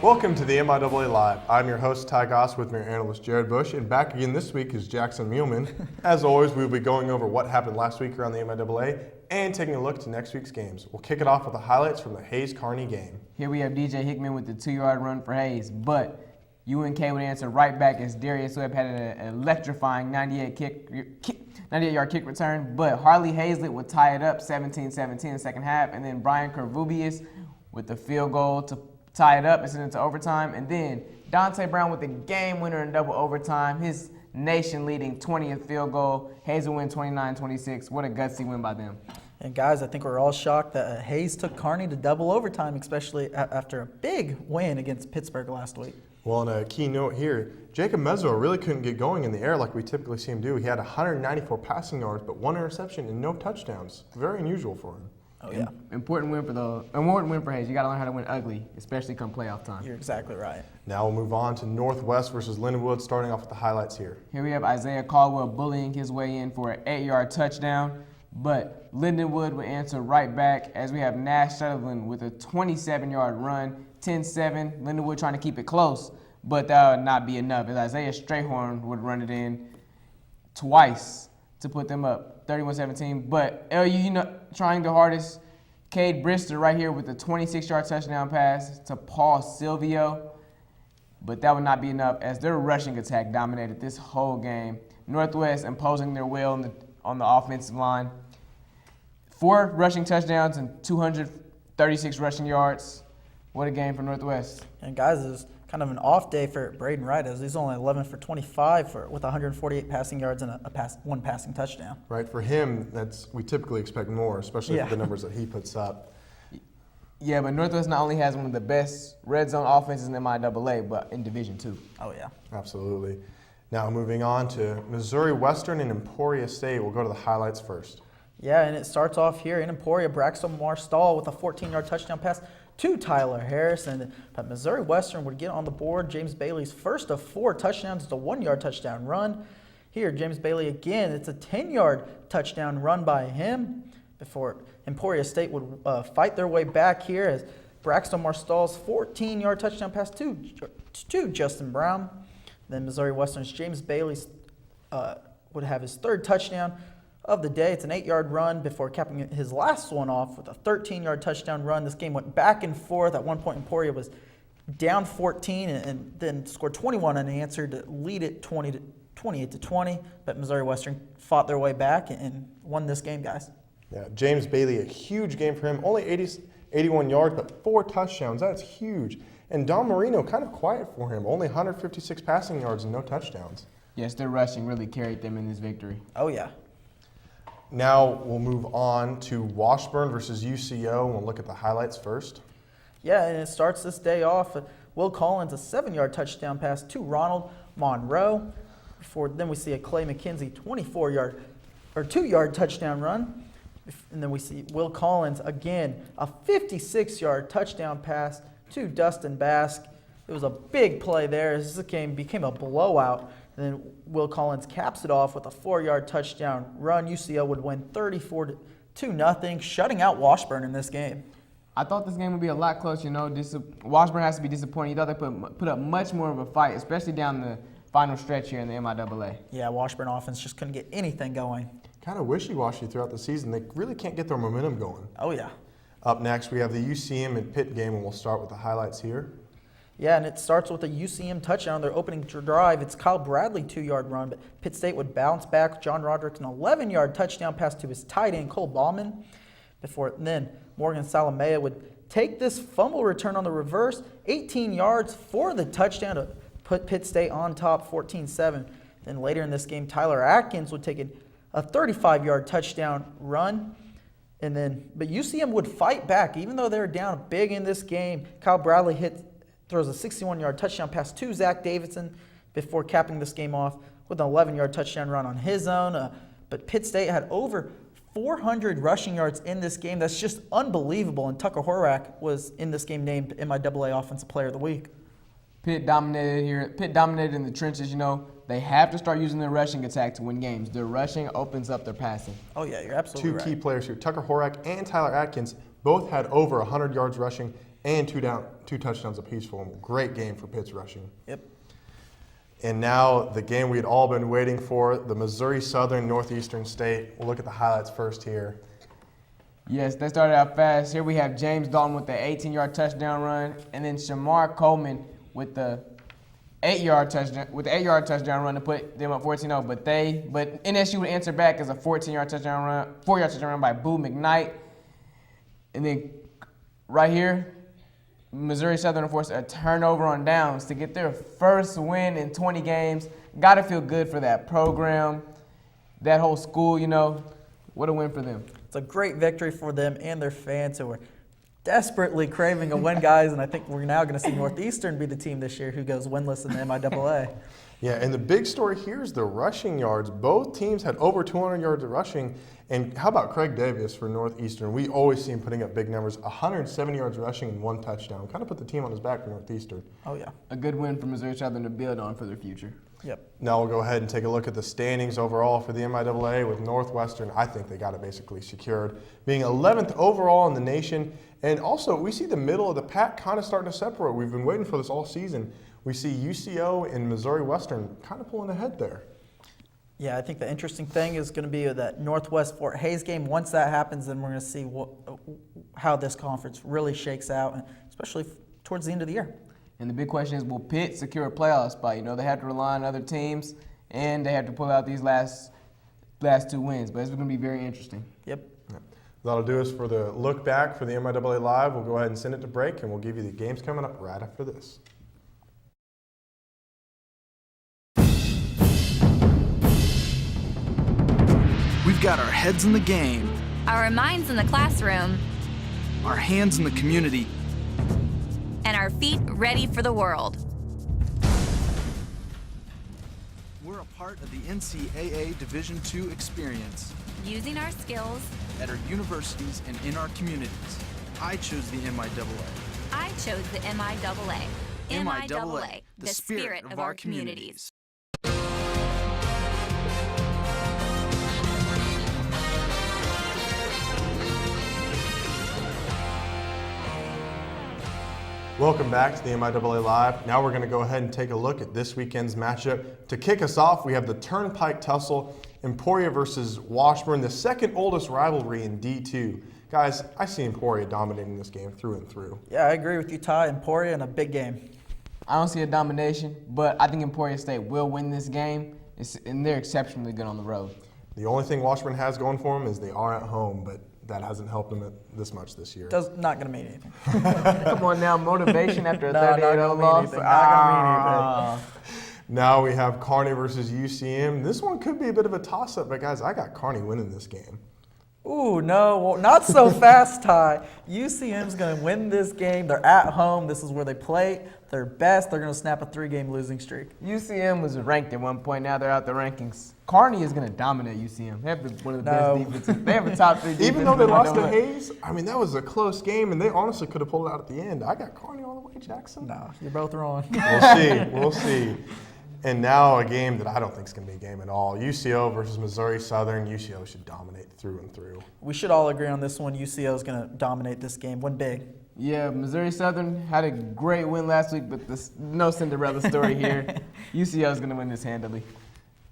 Welcome to the MIAA Live. I'm your host, Ty Goss, with my analyst, Jared Bush, and back again this week is Jackson Muehlman. As always, we'll be going over what happened last week around the MIAA and taking a look to next week's games. We'll kick it off with the highlights from the Hayes-Kearney game. Here we have DJ Hickman with the 2-yard run for Hayes, but UNK would answer right back as Darius Webb had an electrifying 98-yard kick return, but Harley Hazlett would tie it up 17-17 in the second half, and then Brian Kervubius with the field goal to tie it up and send it to overtime, and then Dante Brown with the game winner in double overtime, his nation-leading 20th field goal. Hayes will win 29-26. What a gutsy win by them. And guys, I think we're all shocked that Hayes took Kearney to double overtime, especially after a big win against Pittsburgh last week. Well, on a key note here, Jacob Mesro really couldn't get going in the air like we typically see him do. He had 194 passing yards, but 1 interception and no touchdowns. Very unusual for him. Oh, yeah. Important win for Hayes. You got to learn how to win ugly, especially come playoff time. You're exactly right. Now we'll move on to Northwest versus Lindenwood, starting off with the highlights here. Here we have Isaiah Caldwell bullying his way in for an 8-yard touchdown, but Lindenwood would answer right back as we have Nash Sutherland with a 27-yard run, 10-7. Lindenwood trying to keep it close, but that would not be enough as Isaiah Strayhorn would run it in twice to put them up 31-17. But LU, trying the hardest. Cade Brister right here with a 26-yard touchdown pass to Paul Silvio. But that would not be enough as their rushing attack dominated this whole game. Northwest imposing their will on the offensive line. 4 rushing touchdowns and 236 rushing yards. What a game for Northwest. And guys, it was kind of an off day for Braden Wright as he's only 11 for 25 with 148 passing yards and one passing touchdown. Right, for him, we typically expect more, especially for the numbers that he puts up. Yeah, but Northwest not only has one of the best red zone offenses in the MIAA, but in Division II. Oh, yeah. Absolutely. Now moving on to Missouri Western and Emporia State. We'll go to the highlights first. Yeah, and it starts off here in Emporia. Braxton Marstall with a 14-yard touchdown pass to Tyler Harris, but Missouri Western would get on the board. James Bailey's first of 4 touchdowns. It's a 1-yard touchdown run. Here, James Bailey again. It's a 10-yard touchdown run by him before Emporia State would fight their way back here as Braxton Marstall's 14-yard touchdown pass to Justin Brown. Then Missouri Western's James Bailey would have his 3rd touchdown of the day. It's an 8-yard run before capping his last one off with a 13-yard touchdown run. This game went back and forth. At one point, Emporia was down 14 and then scored 21 unanswered to lead it 28-20. But Missouri Western fought their way back and won this game, guys. Yeah, James Bailey, a huge game for him. Only 81 yards, but 4 touchdowns. That's huge. And Don Marino, kind of quiet for him. Only 156 passing yards and no touchdowns. Yes, their rushing really carried them in this victory. Oh, yeah. Now we'll move on to Washburn versus UCO, and we'll look at the highlights first. Yeah, and it starts this day off. Will Collins, a 7-yard touchdown pass to Ronald Monroe. Then we see a Clay McKenzie 2-yard touchdown run. And then we see Will Collins again, a 56-yard touchdown pass to Dustin Bask. It was a big play there. This game became a blowout. And then Will Collins caps it off with a 4-yard touchdown run. UCO would win 34-0, shutting out Washburn in this game. I thought this game would be a lot closer. Washburn has to be disappointed. You thought they put up much more of a fight, especially down the final stretch here in the MIAA. Yeah, Washburn offense just couldn't get anything going. Kind of wishy-washy throughout the season. They really can't get their momentum going. Oh, yeah. Up next, we have the UCM and Pitt game, and we'll start with the highlights here. Yeah, and it starts with a UCM touchdown on their opening drive. It's Kyle Bradley 2-yard run, but Pitt State would bounce back. John Roderick, an 11-yard touchdown pass to his tight end, Cole Ballman. Then Morgan Salamea would take this fumble return on the reverse, 18 yards for the touchdown to put Pitt State on top, 14-7. Then later in this game, Tyler Atkins would take a 35-yard touchdown run. But UCM would fight back, even though they were down big in this game. Kyle Bradley throws a 61-yard touchdown pass to Zach Davidson before capping this game off with an 11-yard touchdown run on his own. But Pitt State had over 400 rushing yards in this game. That's just unbelievable. And Tucker Horak was in this game named MIAA Offensive Player of the Week. Pitt dominated here. Pitt dominated in the trenches. They have to start using their rushing attack to win games. Their rushing opens up their passing. Oh, yeah, you're absolutely right. 2 key players here, Tucker Horak and Tyler Atkins, both had over 100 yards rushing and two touchdowns apiece for them. Great game for Pitt's rushing. Yep. And now the game we had all been waiting for, the Missouri Southern Northeastern State. We'll look at the highlights first here. Yes, they started out fast. Here we have James Dalton with the 18-yard touchdown run, and then Shamar Coleman with the 8-yard touchdown run to put them up 14-0. But NSU would answer back as a 4-yard touchdown run by Boo McKnight. And then right here, Missouri Southern forced a turnover on downs to get their first win in 20 games. Got to feel good for that program, that whole school, What a win for them. It's a great victory for them and their fans who were desperately craving a win, guys. And I think we're now going to see Northeastern be the team this year who goes winless in the MIAA. Yeah, and the big story here is the rushing yards. Both teams had over 200 yards of rushing. And how about Craig Davis for Northeastern? We always see him putting up big numbers, 170 yards rushing and 1 touchdown. Kind of put the team on his back for Northeastern. Oh, yeah. A good win for Missouri Southern to build on for their future. Yep. Now we'll go ahead and take a look at the standings overall for the MIAA with Northwestern. I think they got it basically secured, being 11th overall in the nation. And also, we see the middle of the pack kind of starting to separate. We've been waiting for this all season. We see UCO and Missouri Western kind of pulling ahead there. Yeah, I think the interesting thing is going to be that Northwest-Fort Hays game. Once that happens, then we're going to see how this conference really shakes out, and especially towards the end of the year. And the big question is, will Pitt secure a playoff spot? They have to rely on other teams, and they have to pull out these last 2 wins. But it's going to be very interesting. Yep. Yeah. That'll do us for the look back for the MIAA Live. We'll go ahead and send it to break, and we'll give you the games coming up right after this. We've got our heads in the game, our minds in the classroom, our hands in the community, and our feet ready for the world. We're a part of the NCAA Division II experience. Using our skills at our universities and in our communities. I chose the MIAA. I chose the MIAA. MIAA, the spirit of our communities. Welcome back to the MIAA Live. Now we're going to go ahead and take a look at this weekend's matchup. To kick us off, we have the Turnpike Tussle, Emporia versus Washburn, the second oldest rivalry in D2. Guys, I see Emporia dominating this game through and through. Yeah, I agree with you, Ty. Emporia in a big game. I don't see a domination, but I think Emporia State will win this game, and they're exceptionally good on the road. The only thing Washburn has going for them is they are at home, but that hasn't helped them this much this year. Not going to mean anything. Come on now, motivation after a No, 38-0 loss. Not going to mean anything. Now we have Kearney versus UCM. This one could be a bit of a toss-up, but guys, I got Kearney winning this game. Ooh, no, well, not so fast, Ty. UCM's going to win this game. They're at home. This is where they play their best. They're going to snap a 3-game losing streak. UCM was ranked at one point. Now they're out the rankings. Kearney is going to dominate UCM. They have one of the best defenses. They have a top 3 defense. Even though they lost to Hayes, I mean, that was a close game, and they honestly could have pulled it out at the end. I got Kearney all the way, Jackson. No, you're both wrong. We'll see. And now a game that I don't think is going to be a game at all. UCO versus Missouri Southern. UCO should dominate through and through. We should all agree on this one. UCO is going to dominate this game. Win big. Yeah, Missouri Southern had a great win last week, but no Cinderella story here. UCO is going to win this handily.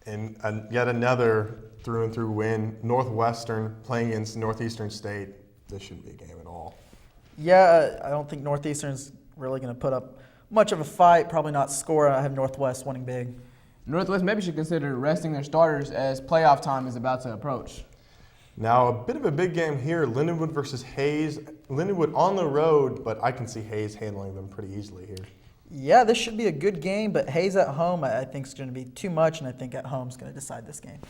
And yet another through and through win. Northwestern playing against Northeastern State. This shouldn't be a game at all. Yeah, I don't think Northeastern's really going to put up much of a fight, probably not score. I have Northwest winning big. Northwest maybe should consider resting their starters as playoff time is about to approach. Now, a bit of a big game here, Lindenwood versus Hayes. Lindenwood on the road, but I can see Hayes handling them pretty easily here. Yeah, this should be a good game, but Hayes at home I think is going to be too much, and I think at home is going to decide this game.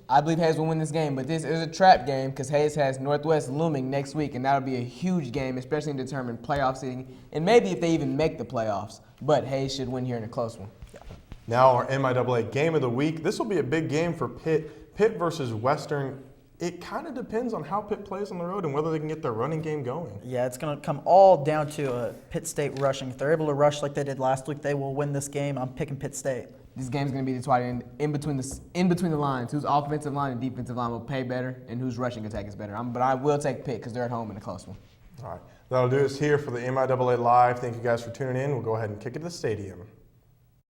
I believe Hayes will win this game, but this is a trap game because Hayes has Northwest looming next week, and that'll be a huge game, especially to determine playoff seeding, and maybe if they even make the playoffs. But Hayes should win here in a close one. Yeah. Now our MIAA game of the week. This will be a big game for Pitt. Pitt versus Western. It kind of depends on how Pitt plays on the road and whether they can get their running game going. Yeah, it's going to come all down to Pitt State rushing. If they're able to rush like they did last week, they will win this game. I'm picking Pitt State. This game's going to be decided in between the lines. Whose offensive line and defensive line will pay better and whose rushing attack is better. But I will take Pitt because they're at home in a close one. All right. That'll do us here for the MIAA Live. Thank you guys for tuning in. We'll go ahead and kick it to the stadium.